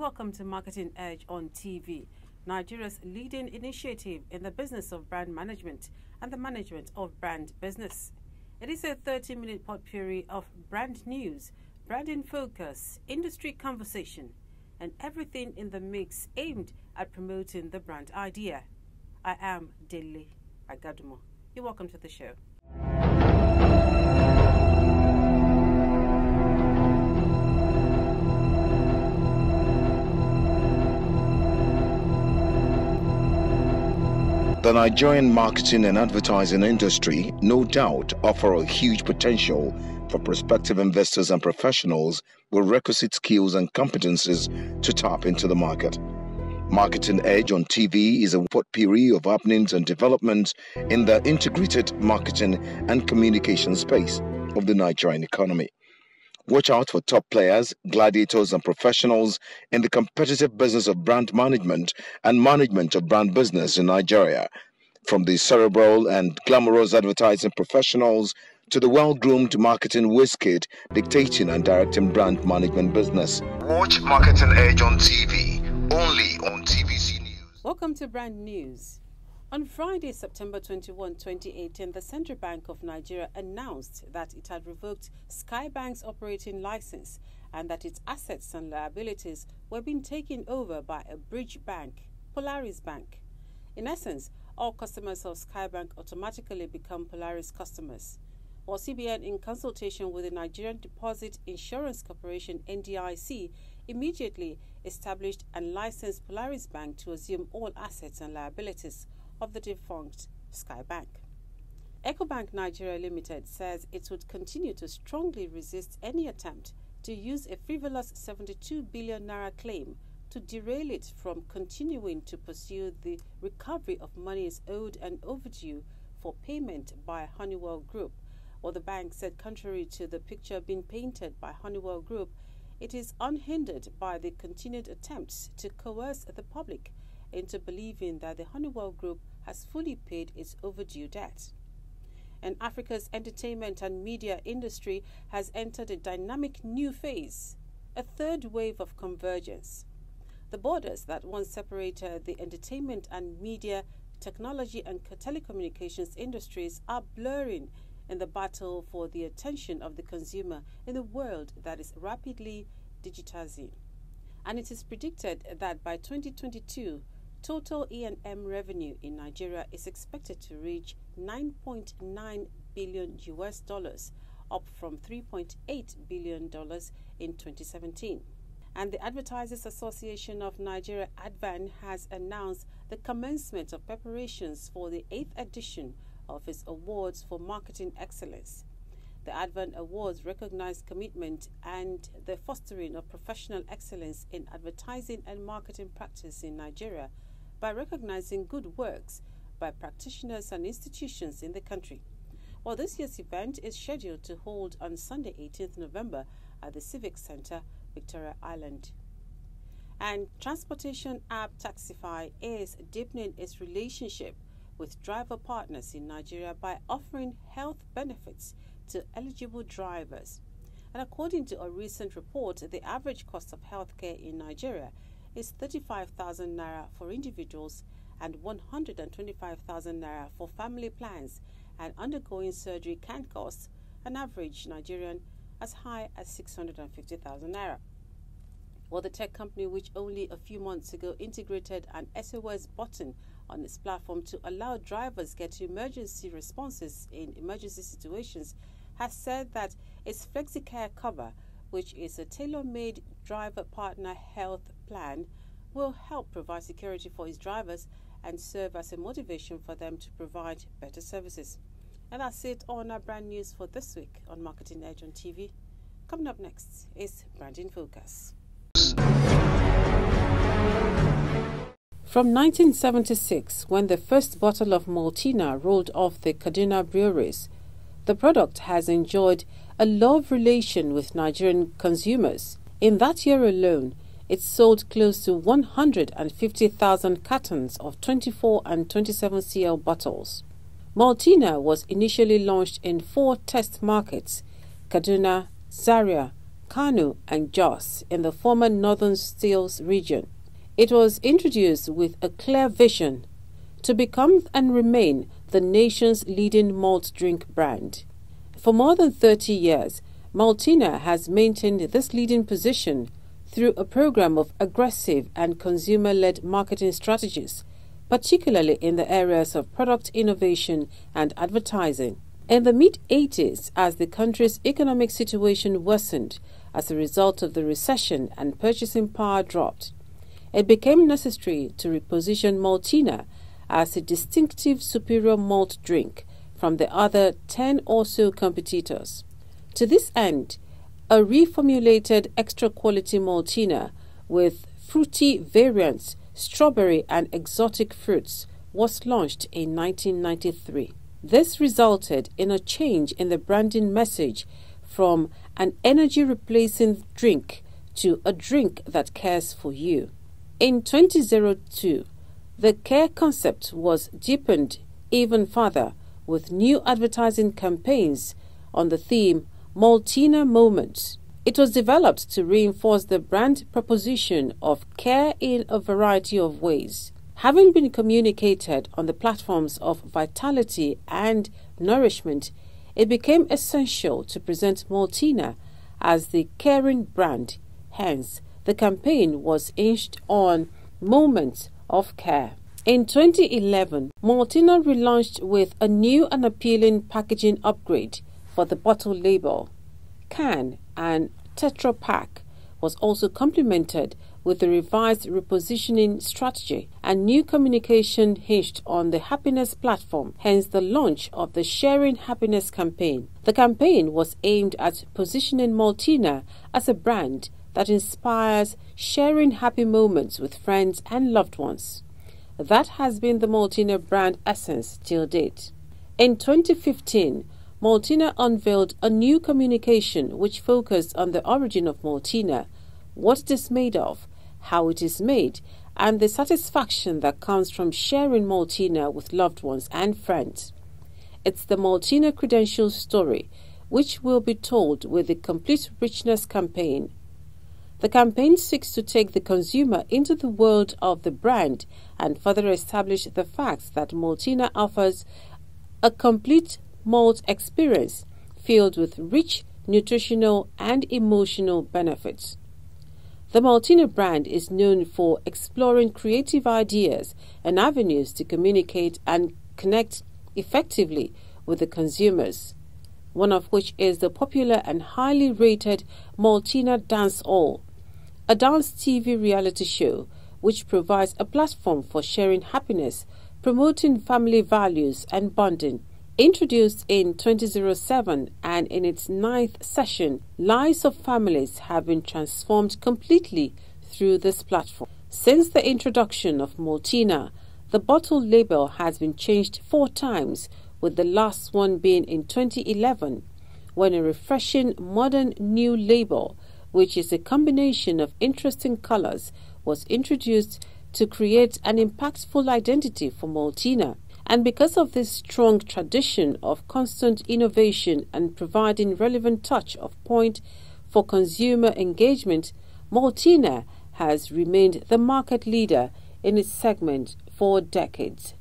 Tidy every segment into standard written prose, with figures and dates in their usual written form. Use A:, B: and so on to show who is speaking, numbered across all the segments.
A: Welcome to Marketing Edge on TV, Nigeria's leading initiative in the business of brand management and the management of brand business. It is a 30-minute potpourri of brand news, branding focus, industry conversation, and everything in the mix aimed at promoting the brand idea. I am Dele Agadumo. You're welcome to the show.
B: The Nigerian marketing and advertising industry no doubt offer a huge potential for prospective investors and professionals with requisite skills and competencies to tap into the market. Marketing Edge on TV is a potpourri of happenings and developments in the integrated marketing and communication space of the Nigerian economy. Watch out for top players, gladiators, and professionals in the competitive business of brand management and management of brand business in Nigeria, from the cerebral and glamorous advertising professionals to the well-groomed marketing whiz-kid dictating and directing brand management business. Watch Marketing Edge on TV, only on TVC News.
A: Welcome to Brand News. On Friday, September 21, 2018, the Central Bank of Nigeria announced that it had revoked Skybank's operating license and that its assets and liabilities were being taken over by a bridge bank, Polaris Bank. In essence, all customers of Skybank automatically become Polaris customers, while CBN, in consultation with the Nigerian Deposit Insurance Corporation (NDIC), immediately established and licensed Polaris Bank to assume all assets and liabilities of the defunct Skybank. Ecobank Nigeria Limited says it would continue to strongly resist any attempt to use a frivolous 72 billion naira claim to derail it from continuing to pursue the recovery of monies owed and overdue for payment by Honeywell Group. While the bank said, contrary to the picture being painted by Honeywell Group, it is unhindered by the continued attempts to coerce the public into believing that the Honeywell Group has fully paid its overdue debt. And Africa's entertainment and media industry has entered a dynamic new phase, a third wave of convergence. The borders that once separated the entertainment and media, technology and telecommunications industries are blurring in the battle for the attention of the consumer in a world that is rapidly digitizing. And it is predicted that by 2022, total E&M revenue in Nigeria is expected to reach $9.9 billion, up from $3.8 billion in 2017. And the Advertisers Association of Nigeria, ADVAN, has announced the commencement of preparations for the 8th edition of its Awards for Marketing Excellence. The ADVAN Awards recognize commitment and the fostering of professional excellence in advertising and marketing practice in Nigeria by recognizing good works by practitioners and institutions in the country. While this year's event is scheduled to hold on Sunday, 18th November at the Civic Center, Victoria Island. And transportation app Taxify is deepening its relationship with driver partners in Nigeria by offering health benefits to eligible drivers. And according to a recent report, the average cost of healthcare in Nigeria is 35,000 naira for individuals and 125,000 naira for family plans, and undergoing surgery can cost an average Nigerian as high as 650,000 naira. Well, the tech company, which only a few months ago integrated an SOS button on its platform to allow drivers get emergency responses in emergency situations, has said that its FlexiCare cover, which is a tailor-made driver partner health plan, will help provide security for its drivers and serve as a motivation for them to provide better services. And that's it on our brand news for this week on Marketing Edge on TV. Coming up next is Branding Focus. From 1976, when the first bottle of Maltina rolled off the Kaduna breweries, the product has enjoyed a love relation with Nigerian consumers. In that year alone, it sold close to 150,000 cartons of 24 and 27 cl bottles. Maltina was initially launched in 4 test markets: Kaduna, Zaria, Kano, and Jos in the former Northern Sales region. It was introduced with a clear vision to become and remain the nation's leading malt drink brand. For more than 30 years, Maltina has maintained this leading position through a program of aggressive and consumer-led marketing strategies, particularly in the areas of product innovation and advertising. In the mid-80s, as the country's economic situation worsened as a result of the recession and purchasing power dropped, it became necessary to reposition Maltina as a distinctive superior malt drink from the other 10 or so competitors. To this end, a reformulated extra quality Maltina with fruity variants, strawberry and exotic fruits was launched in 1993. This resulted in a change in the branding message from an energy-replacing drink to a drink that cares for you. In 2002, the care concept was deepened even further with new advertising campaigns on the theme Maltina Moments. It was developed to reinforce the brand proposition of care in a variety of ways. Having been communicated on the platforms of vitality and nourishment, it became essential to present Maltina as the caring brand. Hence, the campaign was hinged on moments of care. In 2011, Maltina relaunched with a new and appealing packaging upgrade for the bottle label. Can and Tetra Pak was also complemented with a revised repositioning strategy and new communication hinged on the happiness platform, hence the launch of the Sharing Happiness campaign. The campaign was aimed at positioning Maltina as a brand that inspires sharing happy moments with friends and loved ones. That has been the Maltina brand essence till date. In 2015, Maltina unveiled a new communication which focused on the origin of Maltina, what it is made of, how it is made, and the satisfaction that comes from sharing Maltina with loved ones and friends. It's the Maltina credential story, which will be told with the Complete Richness campaign. The campaign seeks to take the consumer into the world of the brand and further establish the fact that Maltina offers a complete malt experience filled with rich nutritional and emotional benefits. The Maltina brand is known for exploring creative ideas and avenues to communicate and connect effectively with the consumers, one of which is the popular and highly rated Maltina Dance All, a dance TV reality show which provides a platform for sharing happiness, promoting family values and bonding. Introduced in 2007 and in its 9th session, lives of families have been transformed completely through this platform. Since the introduction of Maltina, the bottle label has been changed 4 times, with the last one being in 2011, when a refreshing modern new label, which is a combination of interesting colors, was introduced to create an impactful identity for Maltina. And because of this strong tradition of constant innovation and providing relevant touch of point for consumer engagement, Maltina has remained the market leader in its segment for decades.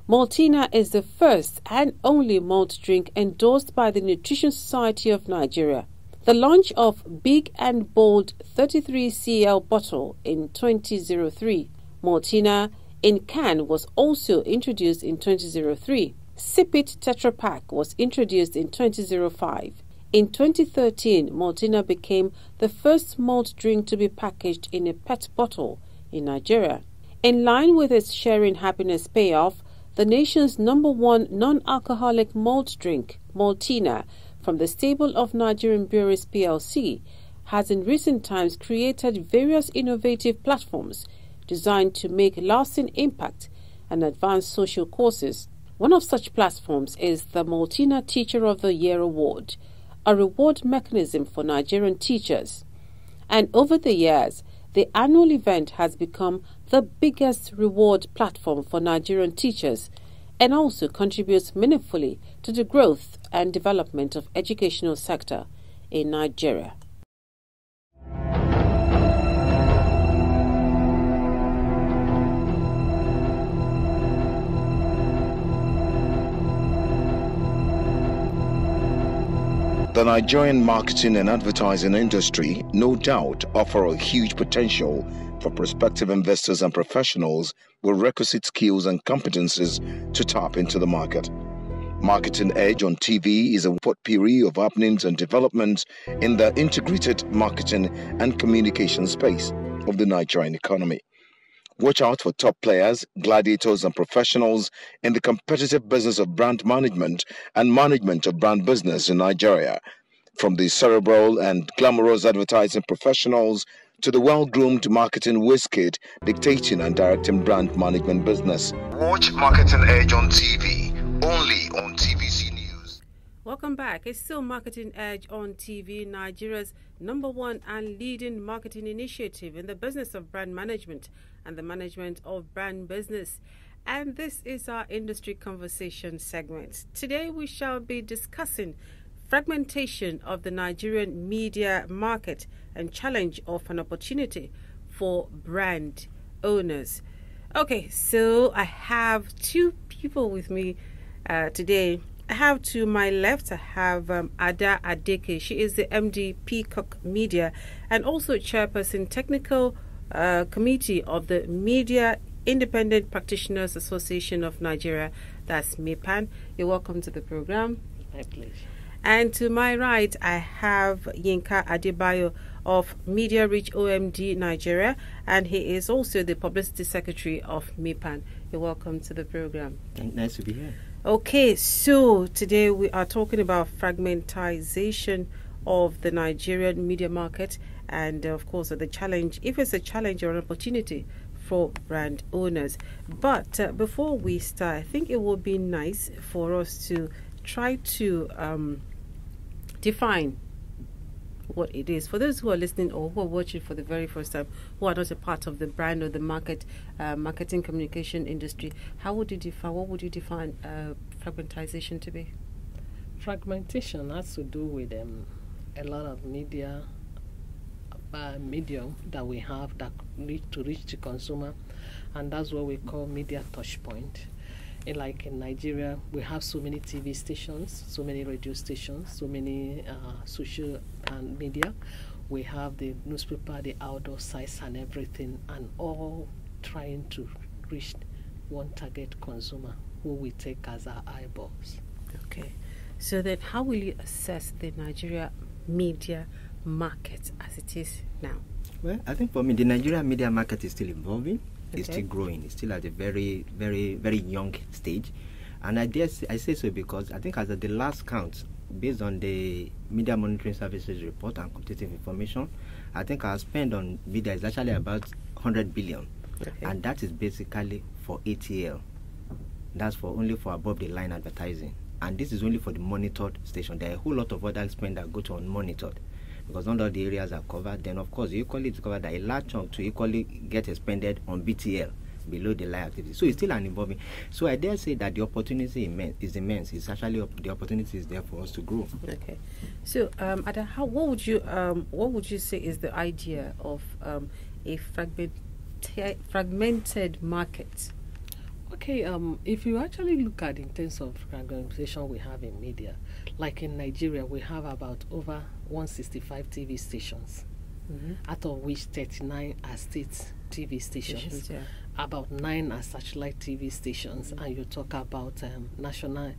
A: Maltina is the first and only malt drink endorsed by the Nutrition Society of Nigeria. The launch of Big and Bold 33 cl bottle in 2003, Maltina in can was also introduced in 2003. Sip It Tetra Pak was introduced in 2005. In 2013, Maltina became the first malt drink to be packaged in a PET bottle in Nigeria. In line with its Sharing Happiness payoff, the nation's #1 non-alcoholic malt drink, Maltina, from the stable of Nigerian Breweries PLC, has in recent times created various innovative platforms designed to make lasting impact and advance social causes. One of such platforms is the Maltina Teacher of the Year Award, a reward mechanism for Nigerian teachers. And over the years, the annual event has become the biggest reward platform for Nigerian teachers and also contributes meaningfully to the growth and development of educational sector in Nigeria.
B: The Nigerian marketing and advertising industry no doubt offer a huge potential for prospective investors and professionals with requisite skills and competencies to tap into the market. Marketing Edge on TV is a potpourri of happenings and developments in the integrated marketing and communication space of the Nigerian economy. Watch out for top players, gladiators, and professionals in the competitive business of brand management and management of brand business in Nigeria. From the cerebral and glamorous advertising professionals to the well-groomed marketing whiz-kid dictating and directing brand management business. Watch Marketing Edge on TV, only on TVC News.
A: Welcome back. It's still Marketing Edge on TV, Nigeria's #1 and leading marketing initiative in the business of brand management and the management of brand business. And this is our industry conversation segment. Today we shall be discussing fragmentation of the Nigerian media market and challenge of an opportunity for brand owners. Okay, so I have two people with me today. I have to my left, I have Ada Adeke. She is the MD Peacock Media and also chairperson technical committee of the Media Independent Practitioners Association of Nigeria. That's MEPAN. You're welcome to the program.
C: My pleasure.
A: And to my right, I have Yinka Adebayo of Media Reach OMD Nigeria, and he is also the Publicity Secretary of MEPAN. You're welcome to the program.
C: Nice to be here.
A: Okay, so today we are talking about fragmentization of the Nigerian media market and, of course, the challenge, if it's a challenge or an opportunity for brand owners. But before we start, I think it would be nice for us to try to define what it is. For those who are listening or who are watching for the very first time, who are not a part of the brand or the marketing communication industry, what would you define fragmentization to be?
C: Fragmentation has to do with a lot of media medium that we have that need to reach the consumer, and that's what we call media touch point. Like in Nigeria, we have so many TV stations, so many radio stations, so many social and media. We have the newspaper, the outdoor sites and everything, and all trying to reach one target consumer who we take as our eyeballs.
A: Okay. So then how will you assess the Nigeria media market as it is now?
D: Well, I think for me, the Nigeria media market is still evolving.
A: Okay.
D: It's still growing. It's still at a very, very, very young stage. And I say so because I think as of the last count, based on the Media Monitoring Services report and quantitative information, I think our spend on media is actually about 100 billion.
A: Okay.
D: And that is basically for ATL. That's only for above the line advertising. And this is only for the monitored station. There are a whole lot of other spend that go to unmonitored, because not all the areas are covered. Then, of course, you equally discover that a large chunk to equally get expended on BTL, below the line activity. So it's still an evolving. So I dare say that the opportunity is immense. It's actually the opportunity is there for us to grow.
A: Okay. So, Ada, what would you say is the idea of a fragmented market?
C: Okay, if you actually look at in terms of fragmentation we have in media, like in Nigeria, we have about over 165 TV stations, out of which 39 are state TV stations,
A: yeah.
C: About 9 are satellite TV stations, and you talk about national,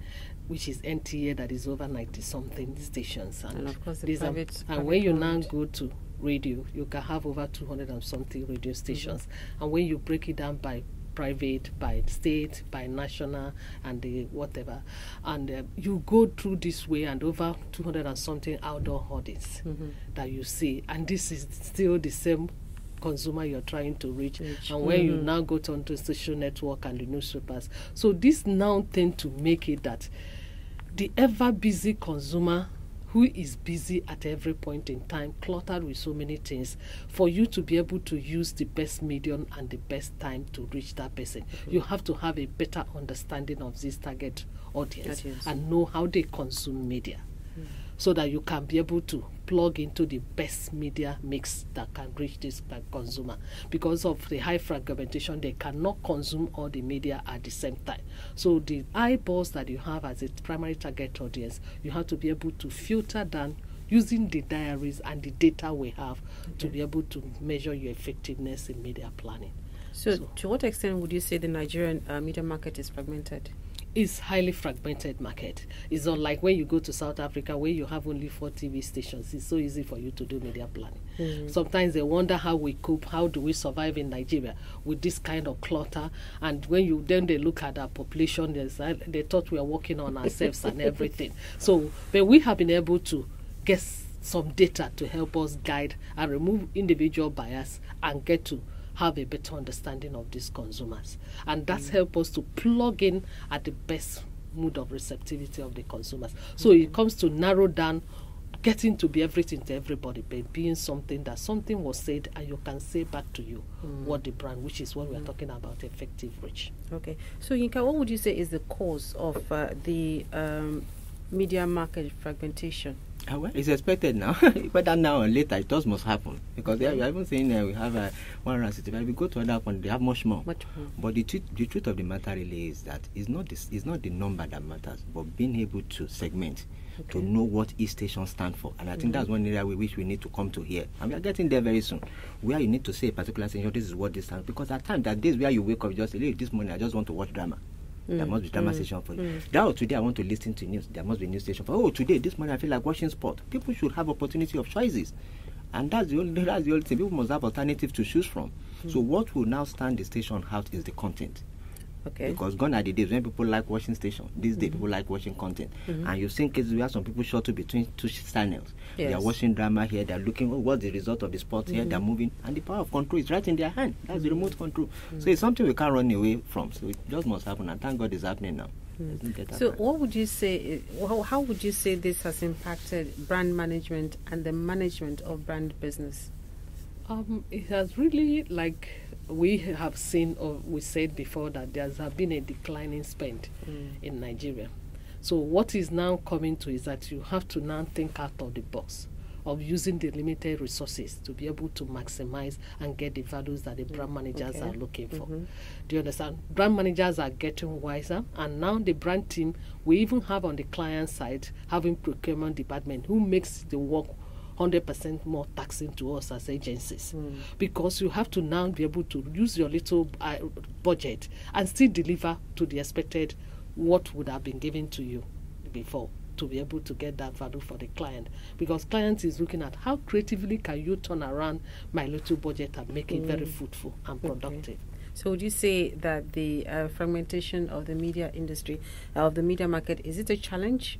C: which is NTA, that is over 90-something stations.
A: And of course,
C: and when you now go to radio, you can have over 200 and something radio stations. And when you break it down by private, by state, by national, and the whatever, and you go through this way, and over 200 and something outdoor hoardings that you see, and this is still the same consumer you're trying to reach. And when you now go to onto social network and the newspapers, so this now tend to make it that the ever busy consumer who is busy at every point in time, cluttered with so many things, for you to be able to use the best medium and the best time to reach that person. You have to have a better understanding of this target audience and know how they consume media. so that you can be able to plug into the best media mix that can reach this consumer. Because of the high fragmentation, they cannot consume all the media at the same time. So the eyeballs that you have as a primary target audience, you have to be able to filter down using the diaries and the data we have to be able to measure your effectiveness in media planning.
A: So to what extent would you say the Nigerian media market is fragmented?
C: It's highly fragmented market. It's not like when you go to South Africa where you have only 4 TV stations. It's so easy for you to do media planning. Sometimes they wonder how we cope, how do we survive in Nigeria with this kind of clutter. And when they look at our population, they thought we are working on ourselves and everything. So, but we have been able to get some data to help us guide and remove individual bias and get to have a better understanding of these consumers. And that's helped us to plug in at the best mood of receptivity of the consumers. So it comes to narrow down, getting to be everything to everybody, but being something that something was said and you can say back to you what the brand, which is what we are talking about, effective reach.
A: Okay. So Yinka, what would you say is the cause of the media market fragmentation?
D: Well, it's expected now. Whether now or later, it does must happen. Because we haven't seen we have 165. We go to other countries, they have much more. But the truth of the matter really is that it's not the number that matters, but being able to segment, to know what each station stands for. And I think that's one area we need to come to here. And we are getting there very soon. Where you need to say a particular station, this is what this stands. Because at times, there are days where you wake up, you just say, this morning I just want to watch drama. There must be drama station for you. Today I want to listen to news. There must be news station for. Today, this morning I feel like watching sport. People should have opportunity of choices, and that's the only thing. People must have alternative to choose from. So what will now stand the station out is the content. Okay. Because gone are the days when people like watching station. These days people like watching content. And you've seen cases where some people shuttle between 2 channels. Yes. They are watching drama here, they're looking what's the result of the sport here, they're moving, and the power of control is right in their hand. That's the remote control. So it's something we can't run away from. So it just must happen, and thank God it's happening now.
A: So what would you say, how would you say this has impacted brand management and the management of brand business?
C: It has really, like we have seen, or we said before, that there has been a decline in spend in Nigeria. So what is now coming to is that you have to now think out of the box of using the limited resources to be able to maximize and get the values that the brand managers are looking for. Do you understand? Brand managers are getting wiser, and now the brand team, we even have on the client side, having procurement department who makes the work 100% more taxing to us as agencies, because you have to now be able to use your little budget and still deliver to the expected what would have been given to you before, to be able to get that value for the client, because client is looking at how creatively can you turn around my little budget and make it very fruitful and productive.
A: So would you say that the fragmentation of the media industry, of the media market, is it a challenge?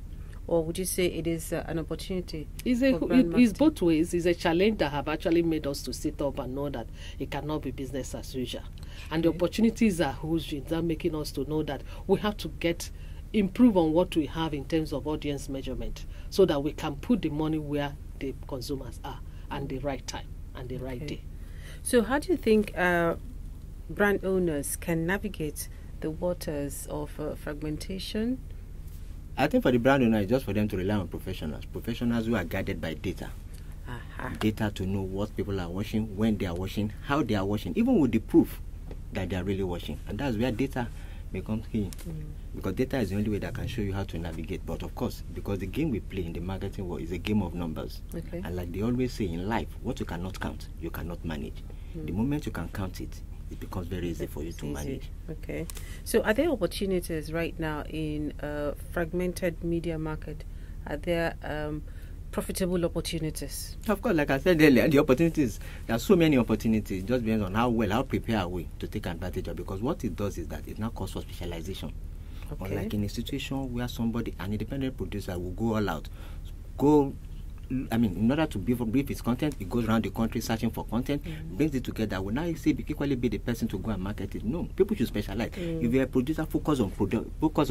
A: Or would you say it is an opportunity?
C: It's both ways. It's a challenge that have actually made us to sit up and know that it cannot be business as usual. And the opportunities are huge in that, making us to know that we have to improve on what we have in terms of audience measurement, so that we can put the money where the consumers are, and the right time and the right day.
A: So how do you think brand owners can navigate the waters of fragmentation?
D: I think for the brand owner, it's just for them to rely on professionals who are guided by data. Data to know what people are watching, when they are watching, how they are watching, even with the proof that they are really watching. And that's where data becomes key. Because data is the only way that can show you how to navigate. But of course, because the game we play in the marketing world is a game of numbers. And like they always say in life, what you cannot count, you cannot manage. The moment you can count it, it becomes very easy for you to manage.
A: Okay. So are there opportunities right now in a fragmented media market? Are there profitable opportunities?
D: Of course, like I said earlier, the opportunities, there are so many opportunities. It just depends on how prepared are we to take advantage of, because what it does is that it now calls for specialization. Unlike in a situation where somebody, an independent producer, will go all out, in order to brief its content, it goes around the country searching for content, brings it together. Will now equally be the person to go and market it? No, people should specialize. If you're a producer, focus on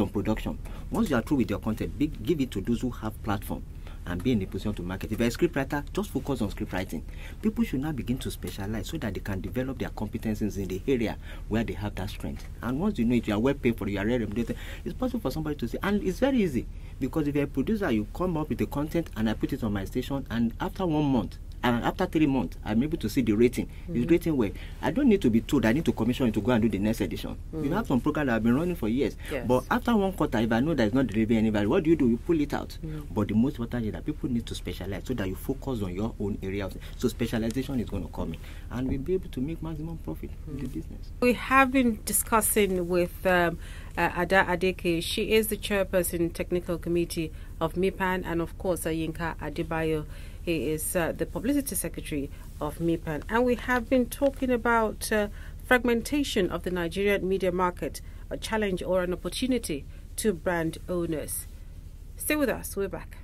D: production. Once you are through with your content, give it to those who have platform and be in a position to market. If you're a scriptwriter, just focus on script writing. People should now begin to specialize so that they can develop their competencies in the area where they have that strength. And once you know it, you are well paid for it, you are remunerated, it's possible for somebody to say, and it's very easy, because if you're a producer, you come up with the content and I put it on my station, and after 1 month, and after 3 months, I'm able to see the rating. It's rating well. I don't need to be told I need to commission it to go and do the next edition. You have some programs that have been running for years.
A: Yes.
D: But after 1 quarter, if I know that it's not delivering any value, what do? You pull it out. But the most important is that people need to specialize so that you focus on your own area. So specialization is going to come in. And we'll be able to make maximum profit in the business.
A: We have been discussing with Ada Adeke. She is the chairperson technical committee of MIPAN, and of course Yinka Adebayo. He is the publicity secretary of MIPAN. And we have been talking about fragmentation of the Nigerian media market, a challenge or an opportunity to brand owners. Stay with us, we're back.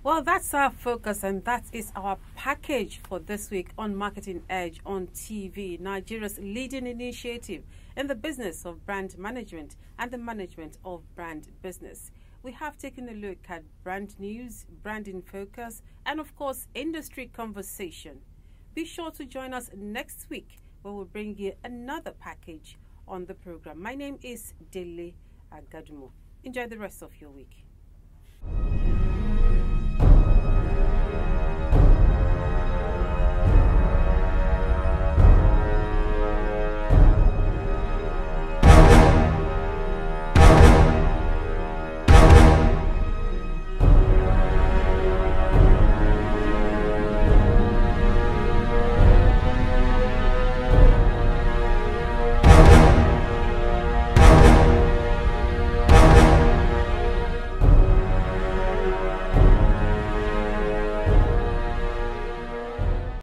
A: Well, that's our focus, and that is our package for this week on Marketing Edge on TV, Nigeria's leading initiative in the business of brand management and the management of brand business. We have taken a look at brand news, branding focus, and of course, industry conversation. Be sure to join us next week where we'll bring you another package on the program. My name is Dele Agadumo. Enjoy the rest of your week.